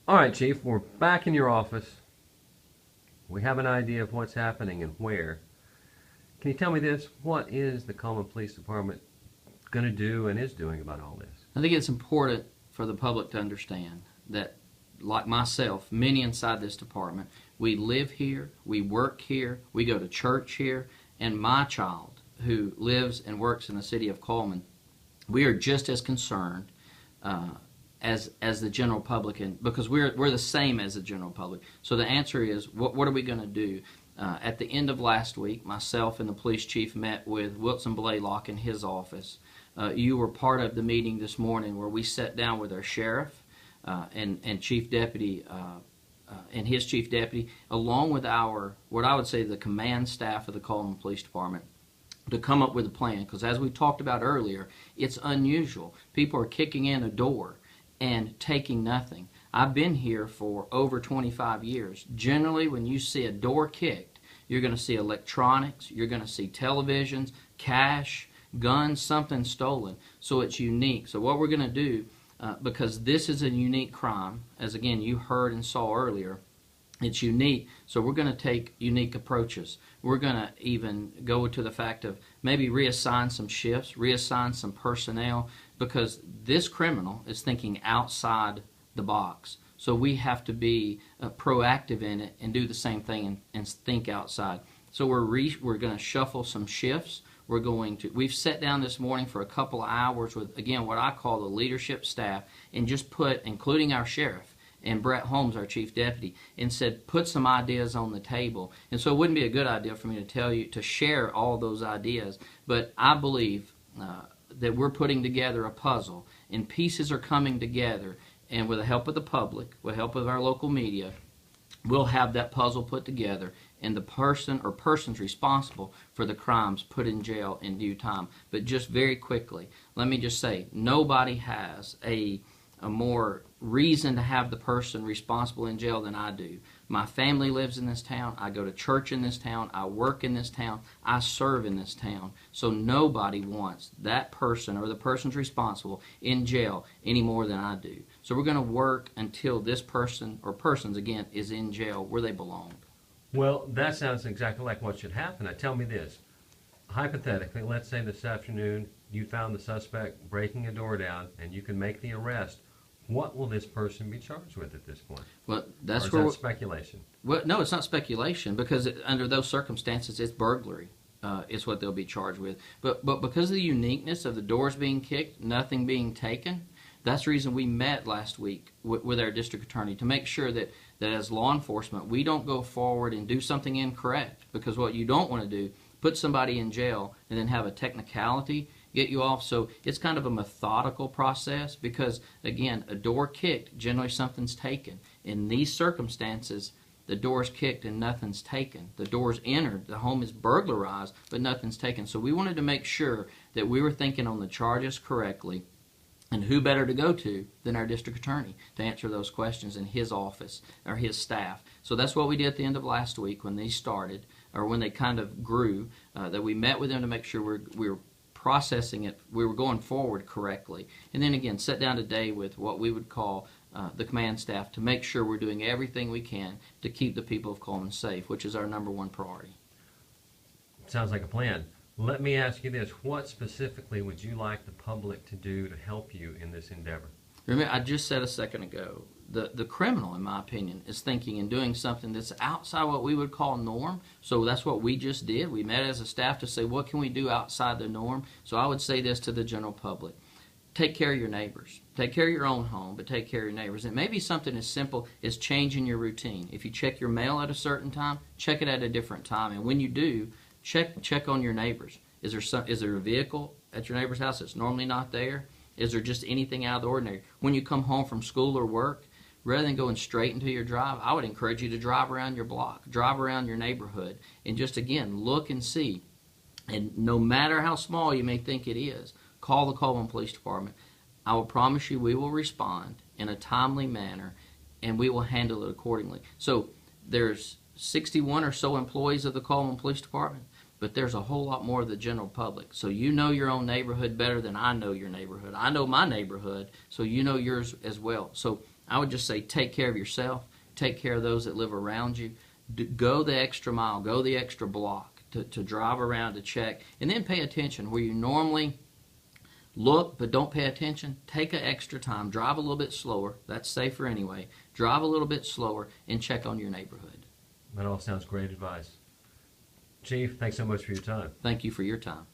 All right, Chief, we're back in your office. We have an idea of what's happening and where. Can you tell me this? What is the Cullman Police Department going to do and is doing about all this? I think it's important for the public to understand that, like myself, many inside this department, we live here, we work here, we go to church here, and my child, who lives and works in the city of Cullman, we are just as concerned as the general public, and because we're the same as the general public. So the answer is, what are we going to do? At the end of last week, myself and the police chief met with Wilson Blaylock in his office. You were part of the meeting this morning where we sat down with our sheriff and chief deputy and his chief deputy, along with our, what I would say, the command staff of the Cullman Police Department, to come up with a plan. Because as we talked about earlier, it's unusual. People are kicking in a door and taking nothing. I've been here for over 25 years. Generally, when you see a door kicked, you're going to see electronics, you're going to see televisions, cash, guns, something stolen. So it's unique. So what we're going to do, because this is a unique crime, as again you heard and saw earlier, it's unique, so we're going to take unique approaches. We're going to even go to the fact of maybe reassign some shifts, reassign some personnel, because this criminal is thinking outside the box. So we have to be proactive in it and do the same thing and think outside. So we're going to shuffle some shifts. We've sat down this morning for a couple of hours with, again, what I call the leadership staff, and just put, including our sheriff, and Brett Holmes, our chief deputy, and said, put some ideas on the table. And so it wouldn't be a good idea for me to tell you to share all those ideas, but I believe that we're putting together a puzzle, and pieces are coming together, and with the help of the public, with the help of our local media, we'll have that puzzle put together, and the person or persons responsible for the crimes put in jail in due time. But just very quickly, let me just say, nobody has a more reason to have the person responsible in jail than I do. My family lives in this town. I go to church in this town. I work in this town. I serve in this town. So nobody wants that person or the persons responsible in jail any more than I do. So we're going to work until this person or persons, again, is in jail where they belong. Well, that sounds exactly like what should happen. Now, tell me this. Hypothetically, let's say this afternoon you found the suspect breaking a door down and you can make the arrest. What will this person be charged with at this point? Well, that's or is that speculation. Well, no, it's not speculation, because under those circumstances, it's burglary. Is what they'll be charged with. But because of the uniqueness of the doors being kicked, nothing being taken, that's the reason we met last week with our district attorney, to make sure that as law enforcement, we don't go forward and do something incorrect. Because what you don't want to do, put somebody in jail and then have a technicality get you off. So it's kind of a methodical process, because, again, a door kicked, generally something's taken. In these circumstances, the door's kicked and nothing's taken. The door's entered, the home is burglarized, but nothing's taken. So we wanted to make sure that we were thinking on the charges correctly, and who better to go to than our district attorney to answer those questions in his office or his staff. So that's what we did at the end of last week when they started, or when they kind of grew, that we met with them to make sure we were processing it, we were going forward correctly. And then again, sit down today with what we would call the command staff to make sure we're doing everything we can to keep the people of Cullman safe, which is our number one priority. Sounds like a plan. Let me ask you this. What specifically would you like the public to do to help you in this endeavor? Remember, I just said a second ago, the criminal, in my opinion, is thinking and doing something that's outside what we would call norm. So that's what we just did. We met as a staff to say, what can we do outside the norm? So I would say this to the general public. Take care of your neighbors. Take care of your own home, but take care of your neighbors. It may be something as simple as changing your routine. If you check your mail at a certain time, check it at a different time. And when you do, check on your neighbors. Is there a vehicle at your neighbor's house that's normally not there? Is there just anything out of the ordinary? When you come home from school or work, rather than going straight into your drive, I would encourage you to drive around your block, drive around your neighborhood, and just, again, look and see. And no matter how small you may think it is, call the Cullman Police Department. I will promise you we will respond in a timely manner, and we will handle it accordingly. So there's 61 or so employees of the Cullman Police Department, but there's a whole lot more of the general public. So you know your own neighborhood better than I know your neighborhood. I know my neighborhood, so you know yours as well. So I would just say take care of yourself, take care of those that live around you. Go the extra mile, go the extra block to drive around to check, and then pay attention where you normally look but don't pay attention. Take an extra time, drive a little bit slower. That's safer anyway. Drive a little bit slower and check on your neighborhood. That all sounds great advice. Chief, thanks so much for your time. Thank you for your time.